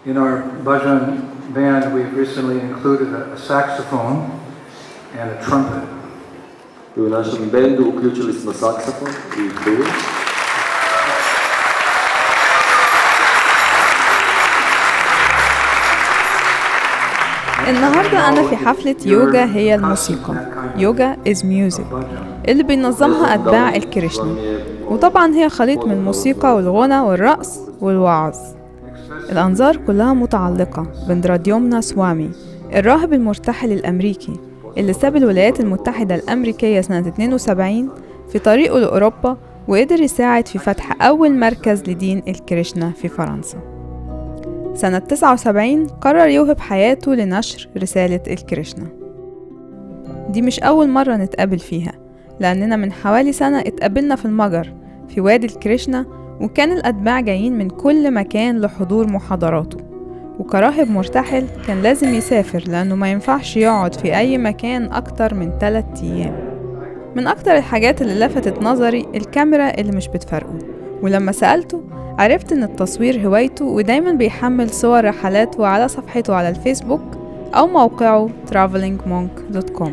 In our bhajan band, we've recently included a saxophone and a trumpet. И у нашем бенду уключили сме саксофон и трубу. النهاردة أنا في حفلة يوجا هي الموسيقى. يوجا is music اللي بينظمها اتباع الكرشنا، وطبعا هي خليط من الموسيقى والغنى والرقص والوعظ. الأنظار كلها متعلقة باندراديومنا سوامي، الراهب المرتحل الأمريكي اللي ساب الولايات المتحدة الأمريكية سنة 72 في طريقه لأوروبا، وقدر يساعد في فتح أول مركز لدين الكرشنا في فرنسا. سنة 79 قرر يوهب حياته لنشر رسالة الكرشنا. دي مش أول مرة نتقابل فيها، لأننا من حوالي سنة اتقابلنا في المجر في وادي الكرشنا، وكان الأتباع جايين من كل مكان لحضور محاضراته. وكراهب مرتحل كان لازم يسافر لأنه ما ينفعش يقعد في أي مكان أكتر من 3 أيام. من أكتر الحاجات اللي لفتت نظري الكاميرا اللي مش بتفرقه، ولما سألته عرفت إن التصوير هوايته، ودايما بيحمل صور رحلاته على صفحته على الفيسبوك أو موقعه travelingmonk.com.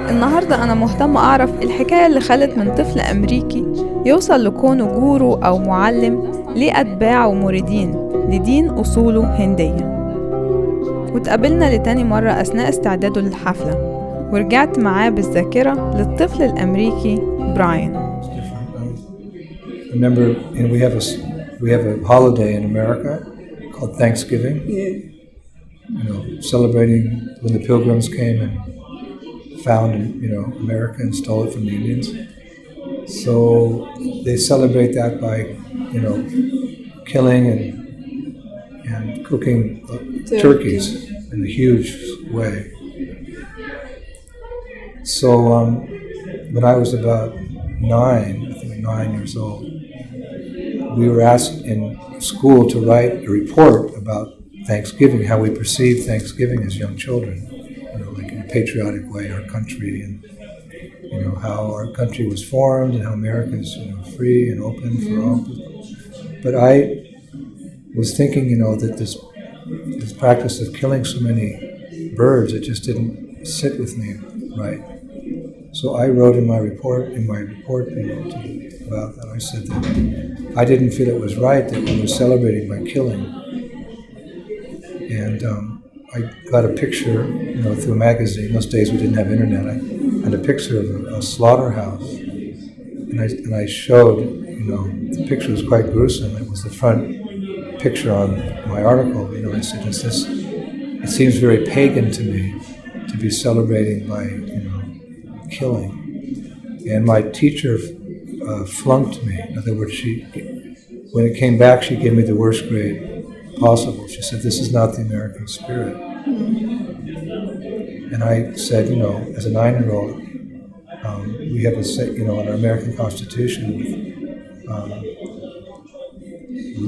النهاردة أنا مهتمة أعرف الحكاية اللي خلت من طفل أمريكي يوصل لكونه جورو أو معلم لأتباع ومريدين لدين أصوله هندية. واتقابلنا لتاني مرة أثناء استعداده للحفلة، ورجعت معاه بالذاكرة للطفل الأمريكي براين. Remember, we have a holiday in America called Thanksgiving. You know, celebrating when the Pilgrims came and found, America and stole it from the Indians. So they celebrate that by, killing and cooking turkeys in a huge way. So when I was about 9 years old, we were asked in school to write a report about Thanksgiving, how we perceive Thanksgiving as young children, like in a patriotic way, our country, and how our country was formed and how America is free and open for all people. But I was thinking, that this practice of killing so many birds, it just didn't sit with me right. So I wrote in my report about that. I said that I didn't feel it was right that we were celebrating by killing. And I got a picture, through a magazine. Those days we didn't have internet. I had a picture of a slaughterhouse, and I showed, the picture was quite gruesome. It was the front picture on my article. I said, it seems very pagan to me to be celebrating by, killing. And my teacher flunked me. In other words, when it came back, she gave me the worst grade possible. She said, this is not the American spirit. And I said, as a 9-year-old, we have in our American Constitution with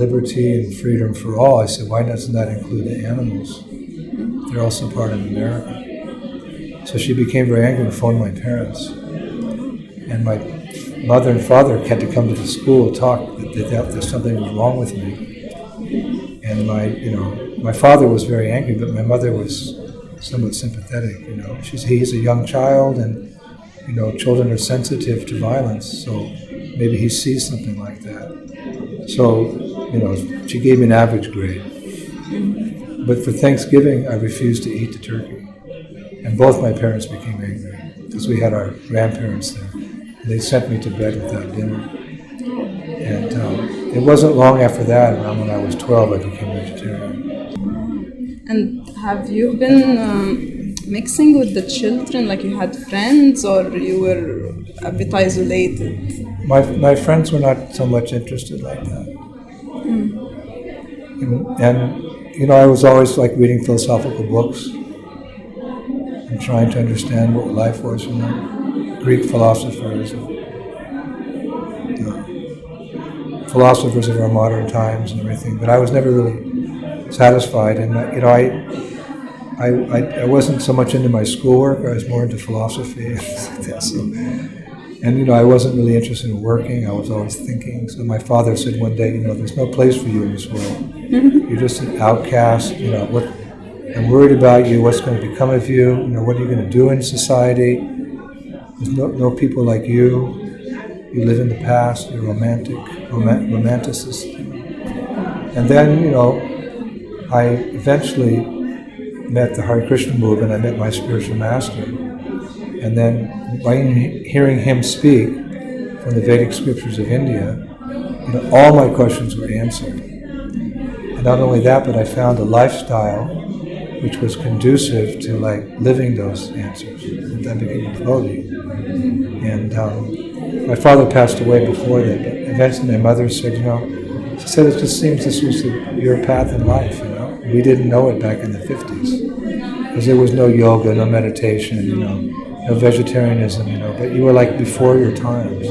liberty and freedom for all. I said, why doesn't that include the animals? They're also part of America. So she became very angry and phoned my parents. And my mother and father had to come to the school and talk that there's something wrong with me. And my father was very angry, but my mother was somewhat sympathetic. He's a young child, and children are sensitive to violence, so maybe he sees something like that. So she gave me an average grade. But for Thanksgiving, I refused to eat the turkey, and both my parents became angry because we had our grandparents there. They sent me to bed without dinner. And it wasn't long after that, around when I was 12, I became vegetarian. And have you been mixing with the children, like you had friends, or you were a bit isolated? My friends were not so much interested like that. And I was always like reading philosophical books and trying to understand what life was, Greek philosophers, philosophers of our modern times and everything, but I was never really satisfied. And I wasn't so much into my schoolwork. I was more into philosophy and stuff like that. So, and I wasn't really interested in working. I was always thinking. So my father said one day, there's no place for you in this world. You're just an outcast. What I'm worried about you. What's going to become of you? What are you going to do in society? There's no people like you. You live in the past. You're romanticist. And then I eventually met the Krishna movement. I met my spiritual master. And then by hearing him speak from the Vedic scriptures of India, all my questions were answered. And not only that, but I found a lifestyle which was conducive to living those answers. And I became a devotee. And my father passed away before that, but eventually my mother said, she said, it just seems this was your path in life, We didn't know it back in the 50s. Because there was no yoga, no meditation, no vegetarianism, but you were before your times.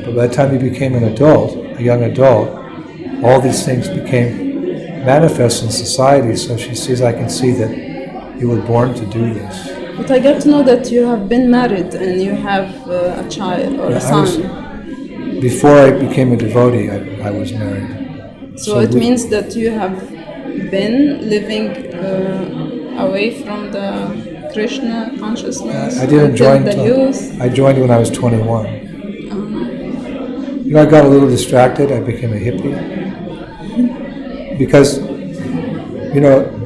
But by the time you became a young adult, all these things became manifest in society, so she says, I can see that you were born to do this. But I get to know that you have been married and you have a child or a son. Before I became a devotee, I was married. So it means that you have been living away from the Krishna consciousness. I didn't join the youth. I joined when I was 21. I got a little distracted. I became a hippie. Because,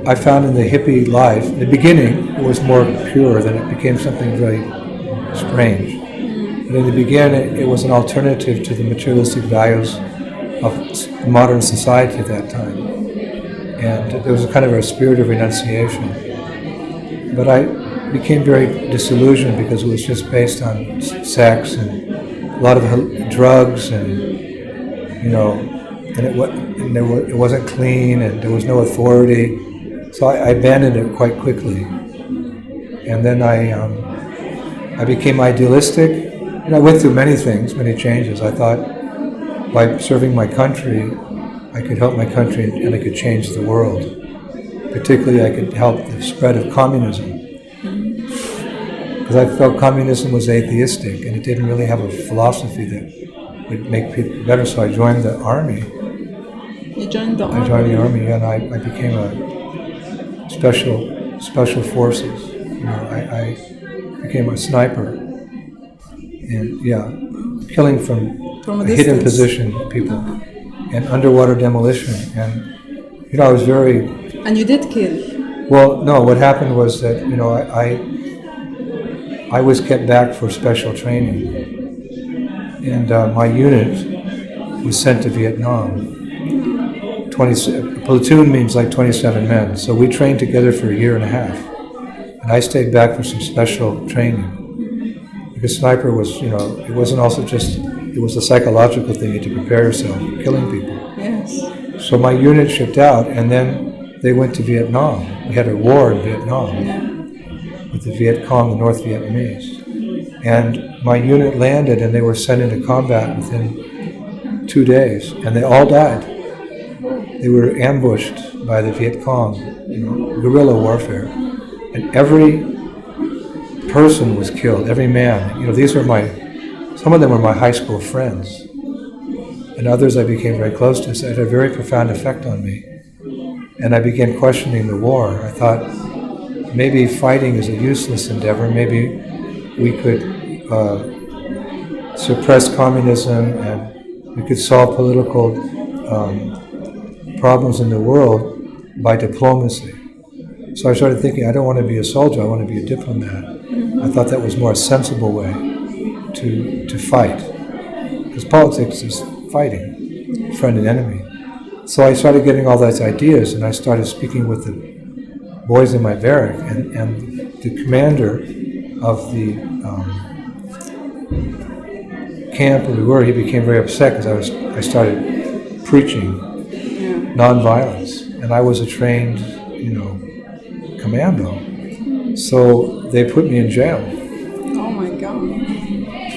I found in the hippie life, in the beginning, it was more pure, then it became something very strange. But in the beginning, it was an alternative to the materialistic values of modern society at that time. And there was a kind of a spirit of renunciation. But I became very disillusioned because it was just based on sex and a lot of drugs and, and it wasn't clean and there was no authority. So I abandoned it quite quickly. And then I became idealistic. I went through many things, many changes. I thought by serving my country, I could help my country and I could change the world. Particularly, I could help the spread of communism. Because I felt communism was atheistic and it didn't really have a philosophy that would make people better. So I joined the army. You joined the army? I joined the army and I became a special forces. I became a sniper. And killing from a hidden position people. And underwater demolition. And, I was very... And you did kill? Well, no, what happened was that, I was kept back for special training. And my unit was sent to Vietnam. A platoon means 27 men. So we trained together for a year and a half. And I stayed back for some special training. Because sniper was, it wasn't also just... It was a psychological thing. You had to prepare yourself, killing people. Yes. So my unit shipped out, and then they went to Vietnam. We had a war in Vietnam with the Viet Cong, the North Vietnamese. And my unit landed, and they were sent into combat within 2 days, and they all died. They were ambushed by the Viet Cong, guerrilla warfare, and every person was killed. Every man. These were some of them were my high school friends. And others I became very close to, so it had a very profound effect on me. And I began questioning the war. I thought, maybe fighting is a useless endeavor. Maybe we could suppress communism and we could solve political problems in the world by diplomacy. So I started thinking, I don't want to be a soldier, I want to be a diplomat. I thought that was more a sensible way to fight. Because politics is fighting, friend and enemy. So I started getting all those ideas and I started speaking with the boys in my barrack and the commander of the camp where we were, he became very upset because I started preaching nonviolence and I was a trained, commando. So they put me in jail. Oh my God.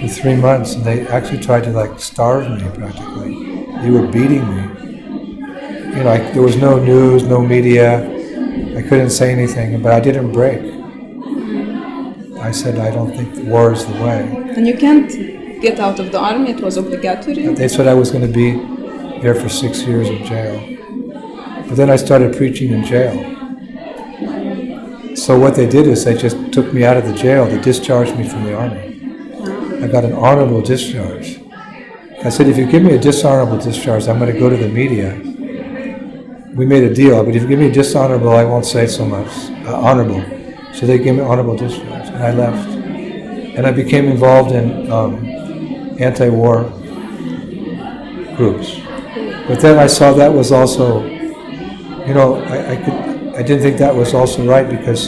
For 3 months, and they actually tried to starve me practically. They were beating me. There was no news, no media. I couldn't say anything, but I didn't break. I said, I don't think war is the way. And you can't get out of the army, it was obligatory? They said I was going to be there for 6 years in jail. But then I started preaching in jail. So what they did is they just took me out of the jail. They discharged me from the army. I got an honorable discharge. I said, if you give me a dishonorable discharge, I'm going to go to the media. We made a deal, but if you give me dishonorable, I won't say so much. Honorable. So they gave me honorable discharge, and I left. And I became involved in anti-war groups. But then I saw that was also, I didn't think that was also right, because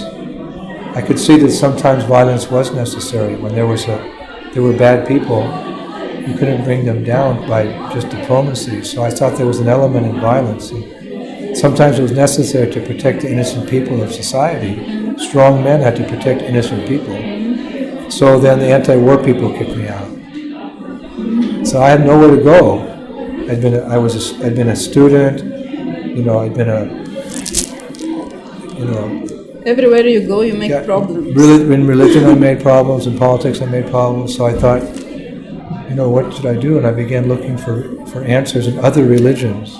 I could see that sometimes violence was necessary. When there were bad people, you couldn't bring them down by just diplomacy. So I thought there was an element in violence. And sometimes it was necessary to protect the innocent people of society. Strong men had to protect innocent people. So then the anti-war people kicked me out. So I had nowhere to go. I'd been a student. I'd been Everywhere you go, you make problems. In religion, I made problems. In politics, I made problems. So I thought, what should I do? And I began looking for answers in other religions,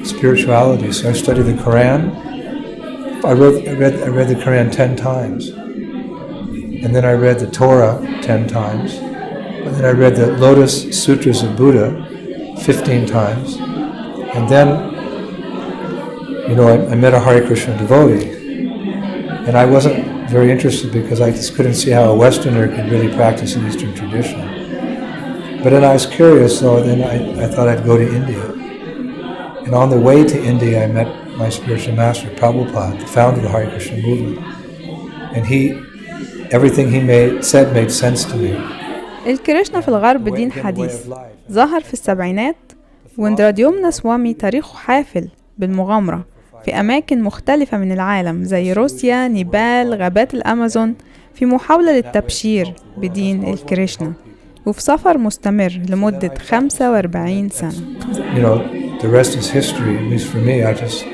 spirituality. So I studied the Quran. I read the Quran 10 times. And then I read the Torah 10 times. And then I read the Lotus Sutras of Buddha 15 times. And then, I met a Hare Krishna devotee. And I wasn't very interested because I just couldn't see how a Westerner could really practice an Eastern tradition. But then I was curious, so then I thought I'd go to India. And on the way to India, I met my spiritual master, Prabhupada, the founder of the Hare Krishna movement. And everything he said made sense to me. الكرشنا في الغرب دين حديث ظهر في السبعينات، واندراديومنا سوامي تاريخه حافل بالمغامرة في أماكن مختلفة من العالم زي روسيا، نيبال، غابات الأمازون، في محاولة للتبشير بدين الكرشنا، وفي سفر مستمر لمدة 45 سنة. The rest is history, at least for me. I just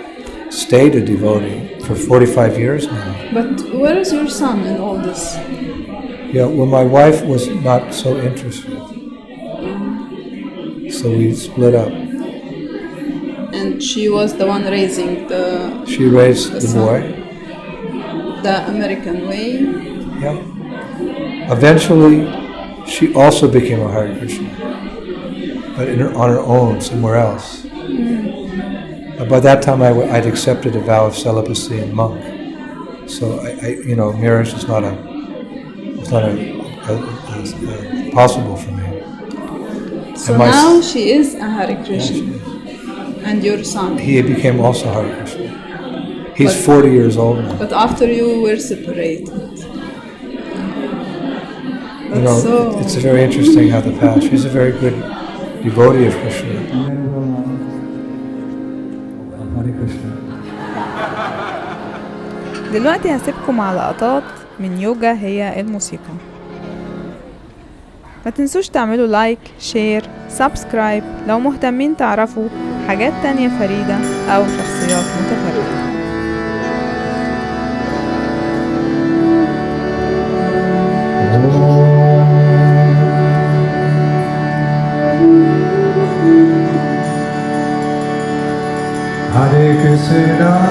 stayed a devotee for 45 years now. But where is your son in all this? Yeah, well, my wife was not so interested. So we split up. And she was the one raising the... She raised the boy. The American way. Yeah. Eventually, she also became a Hare Krishna, but on her own, somewhere else. By that time, I'd accepted a vow of celibacy and monk. So marriage is not possible for me. So now she is a Hare Krishna, and your son. He became also Hare Krishna. He's 40 years old now. But after you were separated. It's very interesting how the path. She's a very good devotee of Krishna. Hare Krishna. دلوقتي هسيبكم مع لقطات من يوجا هي الموسيقى. ما تنسوش تعملوا لايك، شير، سبسكرايب لو مهتمين تعرفوا حاجات تانية فريدة أو شخصيات متفردة. Hare Krishna